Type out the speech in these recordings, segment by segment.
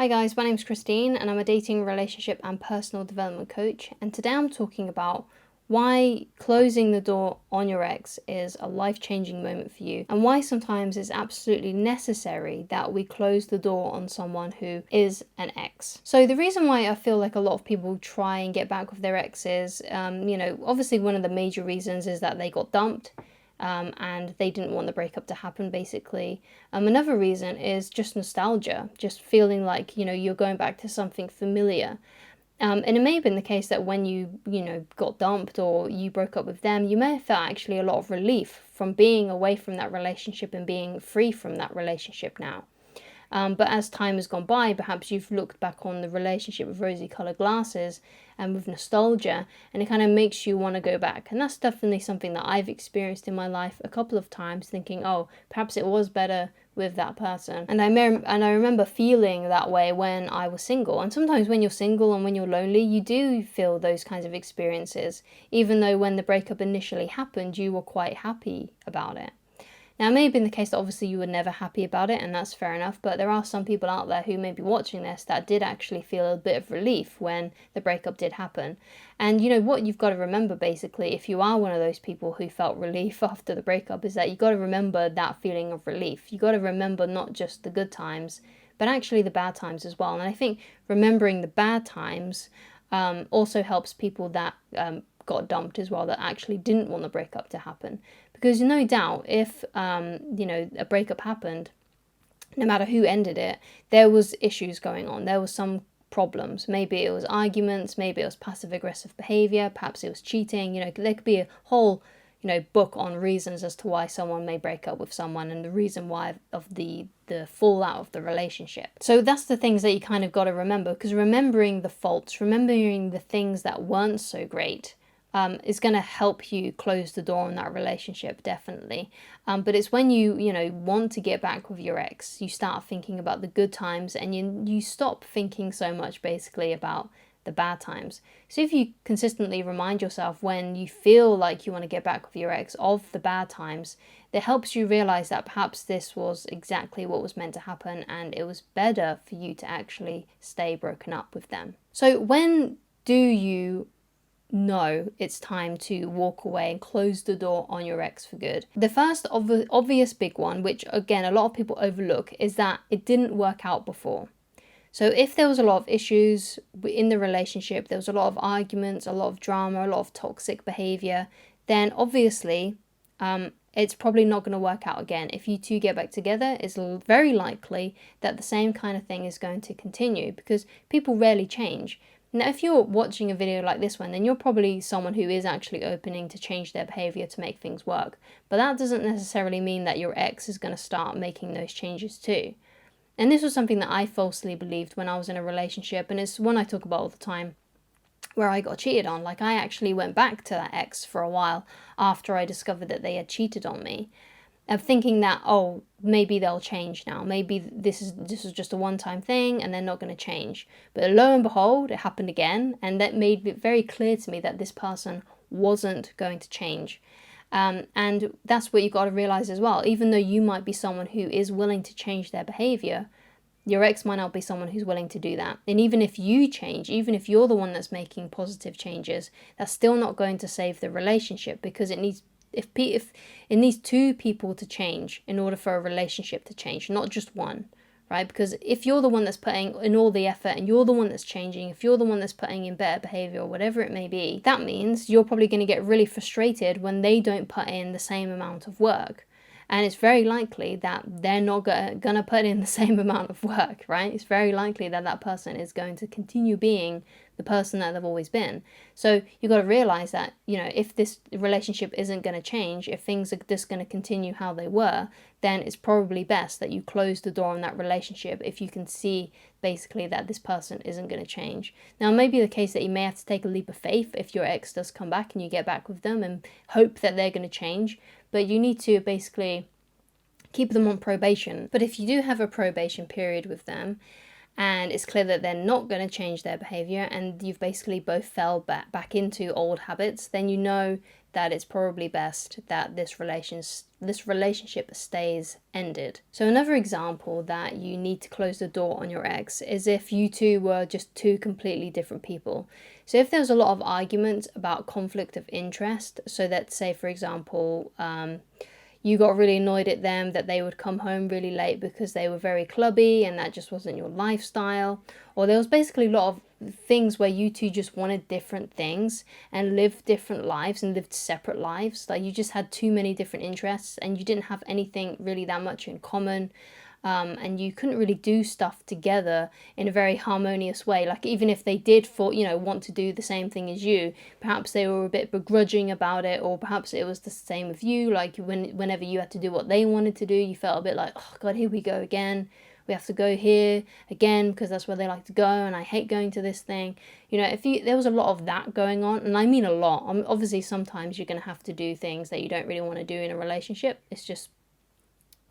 Hi guys, my name's Christine and I'm a dating, relationship and personal development coach, and today I'm talking about why closing the door on your ex is a life-changing moment for you, and why sometimes it's absolutely necessary that we close the door on someone who is an ex. So the reason why I feel like a lot of people try and get back with their exes, obviously one of the major reasons is that they got dumped. And they didn't want the breakup to happen, basically. Another reason is just nostalgia, just feeling like, you're going back to something familiar. And it may have been the case that when you got dumped or you broke up with them, you may have felt actually a lot of relief from being away from that relationship and being free from that relationship now. But as time has gone by, perhaps you've looked back on the relationship with rosy-coloured glasses and with nostalgia, and it kind of makes you want to go back. And that's definitely something that I've experienced in my life a couple of times, thinking, oh, perhaps it was better with that person. And I remember feeling that way when I was single. And sometimes when you're single and when you're lonely, you do feel those kinds of experiences, even though when the breakup initially happened, you were quite happy about it. Now, it may have been the case that obviously you were never happy about it, and that's fair enough, but there are some people out there who may be watching this that did actually feel a bit of relief when the breakup did happen. And what you've got to remember, basically, if you are one of those people who felt relief after the breakup, is that you've got to remember that feeling of relief. You've got to remember not just the good times, but actually the bad times as well. And I think remembering the bad times also helps people that got dumped as well, that actually didn't want the breakup to happen. Because no doubt, if a breakup happened, no matter who ended it, there was issues going on. There was some problems. Maybe it was arguments, maybe it was passive aggressive behavior, perhaps it was cheating. There could be a whole book on reasons as to why someone may break up with someone, and the reason why of the fallout of the relationship. So that's the things that you kind of got to remember, because remembering the faults, remembering the things that weren't so great, is going to help you close the door on that relationship, definitely. But it's when you want to get back with your ex, you start thinking about the good times, and you stop thinking so much basically about the bad times. So if you consistently remind yourself when you feel like you want to get back with your ex of the bad times, that helps you realize that perhaps this was exactly what was meant to happen, and it was better for you to actually stay broken up with them. So when do you know it's time to walk away and close the door on your ex for good? The first obvious big one, which again a lot of people overlook, is that it didn't work out before. So if there was a lot of issues in the relationship, there was a lot of arguments, a lot of drama, a lot of toxic behavior, then obviously it's probably not going to work out again. If you two get back together, it's very likely that the same kind of thing is going to continue, because people rarely change. Now, if you're watching a video like this one, then you're probably someone who is actually opening to change their behavior to make things work. But that doesn't necessarily mean that your ex is going to start making those changes too. And this was something that I falsely believed when I was in a relationship, and it's one I talk about all the time, where I got cheated on. Like, I actually went back to that ex for a while after I discovered that they had cheated on me, of thinking that, oh, maybe they'll change now. Maybe this is just a one-time thing and they're not going to change. But lo and behold, it happened again, and that made it very clear to me that this person wasn't going to change. And that's what you've got to realize as well. Even though you might be someone who is willing to change their behavior, your ex might not be someone who's willing to do that. And even if you change, even if you're the one that's making positive changes, that's still not going to save the relationship, because it needs if it needs two people to change in order for a relationship to change, not just one, right? Because if you're the one that's putting in all the effort and you're the one that's changing, if you're the one that's putting in better behavior or whatever it may be, that means you're probably going to get really frustrated when they don't put in the same amount of work. And it's very likely that they're not going to put in the same amount of work, right? It's very likely that that person is going to continue being the person that they've always been. So you've got to realize that, if this relationship isn't going to change, if things are just going to continue how they were, then it's probably best that you close the door on that relationship if you can see basically that this person isn't going to change. Now, it may be the case that you may have to take a leap of faith if your ex does come back and you get back with them and hope that they're going to change, but you need to basically keep them on probation. But if you do have a probation period with them, and it's clear that they're not going to change their behavior, and you've basically both fell back into old habits, then you know that it's probably best that this relationship stays ended. So another example that you need to close the door on your ex is if you two were just two completely different people. So if there's a lot of arguments about conflict of interest, so let's say, for example, you got really annoyed at them that they would come home really late because they were very clubby and that just wasn't your lifestyle. Or there was basically a lot of things where you two just wanted different things and lived different lives and lived separate lives. Like you just had too many different interests and you didn't have anything really that much in common. And you couldn't really do stuff together in a very harmonious way. Like even if they did want to do the same thing as you, perhaps they were a bit begrudging about it, or perhaps it was the same with you. Like whenever you had to do what they wanted to do, you felt a bit like, oh God, here we go again. We have to go here again because that's where they like to go, and I hate going to this thing. There was a lot of that going on, and I mean a lot. Obviously, sometimes you're going to have to do things that you don't really want to do in a relationship. It's just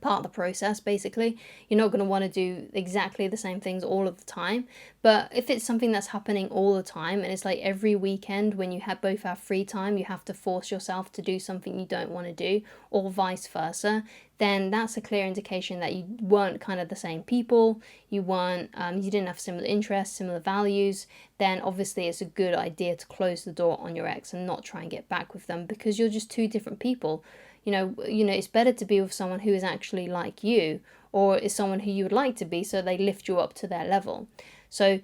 part of the process. Basically, you're not going to want to do exactly the same things all of the time, but if it's something that's happening all the time and it's like every weekend when you both have free time, you have to force yourself to do something you don't want to do, or vice versa, then that's a clear indication that you weren't kind of the same people, you didn't have similar interests, similar values. Then obviously it's a good idea to close the door on your ex and not try and get back with them, because you're just two different people. It's better to be with someone who is actually like you, or is someone who you would like to be, so they lift you up to their level. So,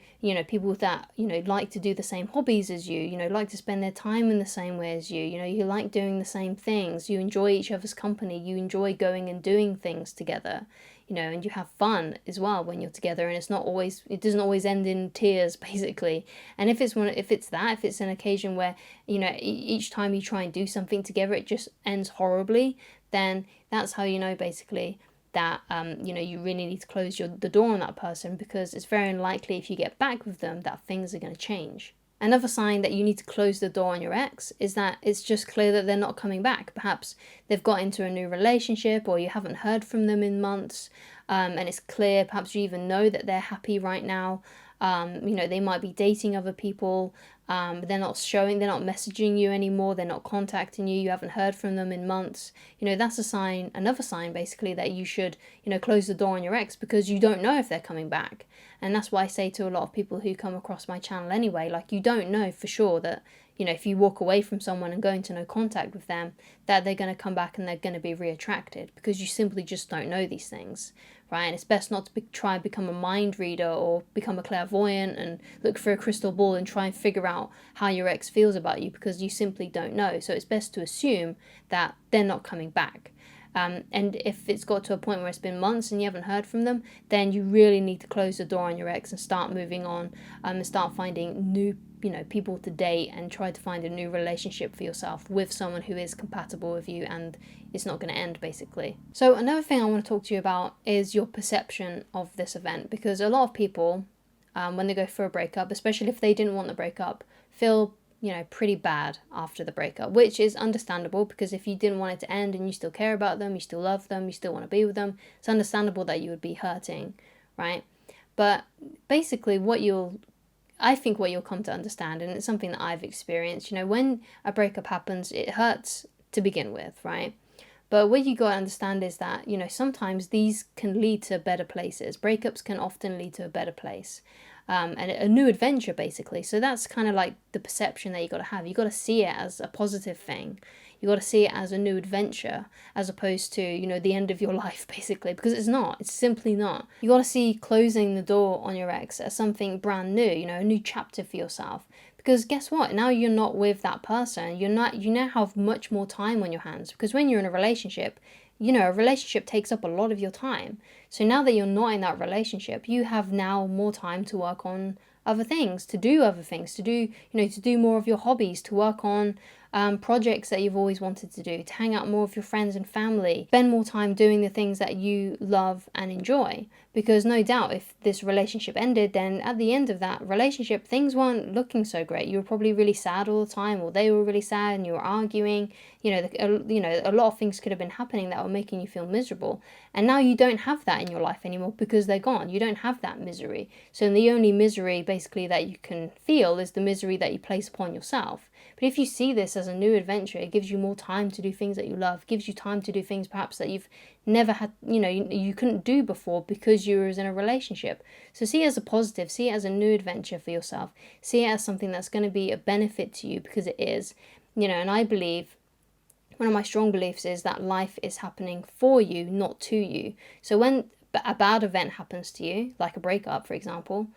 people that, like to do the same hobbies as you, like to spend their time in the same way as you, you like doing the same things, you enjoy each other's company, you enjoy going and doing things together, and you have fun as well when you're together, and it doesn't always end in tears, basically. And if it's an occasion where, each time you try and do something together, it just ends horribly, then that's how basically, that you really need to close the door on that person, because it's very unlikely if you get back with them that things are going to change. Another sign that you need to close the door on your ex is that it's just clear that they're not coming back. Perhaps they've got into a new relationship, or you haven't heard from them in months, and it's clear, perhaps you even know that they're happy right now. They might be dating other people, but they're not messaging you anymore, they're not contacting you, you haven't heard from them in months. That's another sign basically that you should, close the door on your ex, because you don't know if they're coming back. And that's why I say to a lot of people who come across my channel anyway, like, you don't know for sure that, if you walk away from someone and go into no contact with them, that they're going to come back and they're going to be reattracted, because you simply just don't know these things, right? And it's best not to try and become a mind reader or become a clairvoyant and look for a crystal ball and try and figure out how your ex feels about you, because you simply don't know. So it's best to assume that they're not coming back. And if it's got to a point where it's been months and you haven't heard from them, then you really need to close the door on your ex and start moving on, and start finding new people to date, and try to find a new relationship for yourself with someone who is compatible with you and it's not going to end, basically. So another thing I want to talk to you about is your perception of this event, because a lot of people, when they go for a breakup, especially if they didn't want the breakup, feel pretty bad after the breakup, which is understandable, because if you didn't want it to end and you still care about them, you still love them, you still want to be with them, it's understandable that you would be hurting, right? But basically I think what you'll come to understand, and it's something that I've experienced, when a breakup happens, it hurts to begin with, right? But what you got to understand is that, sometimes these can lead to better places. Breakups can often lead to a better place. And a new adventure, basically. So that's kind of like the perception that you got to have. You got to see it as a positive thing. You got to see it as a new adventure, as opposed to, the end of your life, basically, because it's not. It's simply not. You got to see closing the door on your ex as something brand new, a new chapter for yourself. Because guess what? Now you're not with that person. You now have much more time on your hands. Because when you're in a relationship, a relationship takes up a lot of your time. So now that you're not in that relationship, you have now more time to work on other things, to do more of your hobbies, to work on projects that you've always wanted to do, to hang out more with your friends and family, spend more time doing the things that you love and enjoy. Because no doubt, if this relationship ended, then at the end of that relationship, things weren't looking so great. You were probably really sad all the time, or they were really sad and you were arguing. A lot of things could have been happening that were making you feel miserable. And now you don't have that in your life anymore, because they're gone. You don't have that misery. So the only misery basically that you can feel is the misery that you place upon yourself. But if you see this as a new adventure. It gives you more time to do things that you love, gives you time to do things perhaps that you've never had, you couldn't do before because you were in a relationship. So see it as a positive, see it as a new adventure for yourself, see it as something that's going to be a benefit to you, because it is, and I believe, one of my strong beliefs is that life is happening for you, not to you. So when a bad event happens to you, like a breakup, for example,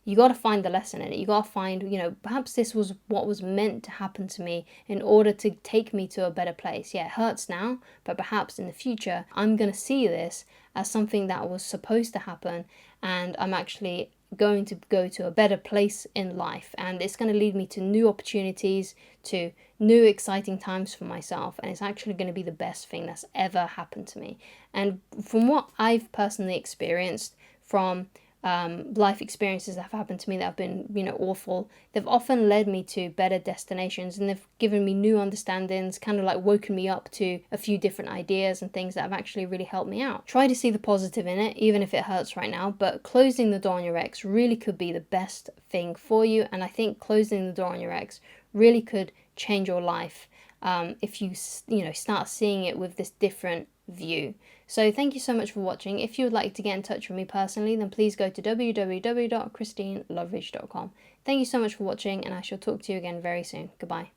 you got to find the lesson in it. You got to find, perhaps this was what was meant to happen to me in order to take me to a better place. Yeah, it hurts now, but perhaps in the future, I'm going to see this as something that was supposed to happen, and I'm actually going to go to a better place in life, and it's going to lead me to new opportunities, to new exciting times for myself, and it's actually going to be the best thing that's ever happened to me. And from what I've personally experienced from life experiences that have happened to me that have been, awful, they've often led me to better destinations, and they've given me new understandings, kind of like woken me up to a few different ideas and things that have actually really helped me out. Try to see the positive in it, even if it hurts right now, but closing the door on your ex really could be the best thing for you, and I think closing the door on your ex really could change your life if you start seeing it with this different view. So thank you so much for watching. If you would like to get in touch with me personally, then please go to www.christineloveridge.com. Thank you so much for watching, and I shall talk to you again very soon. Goodbye.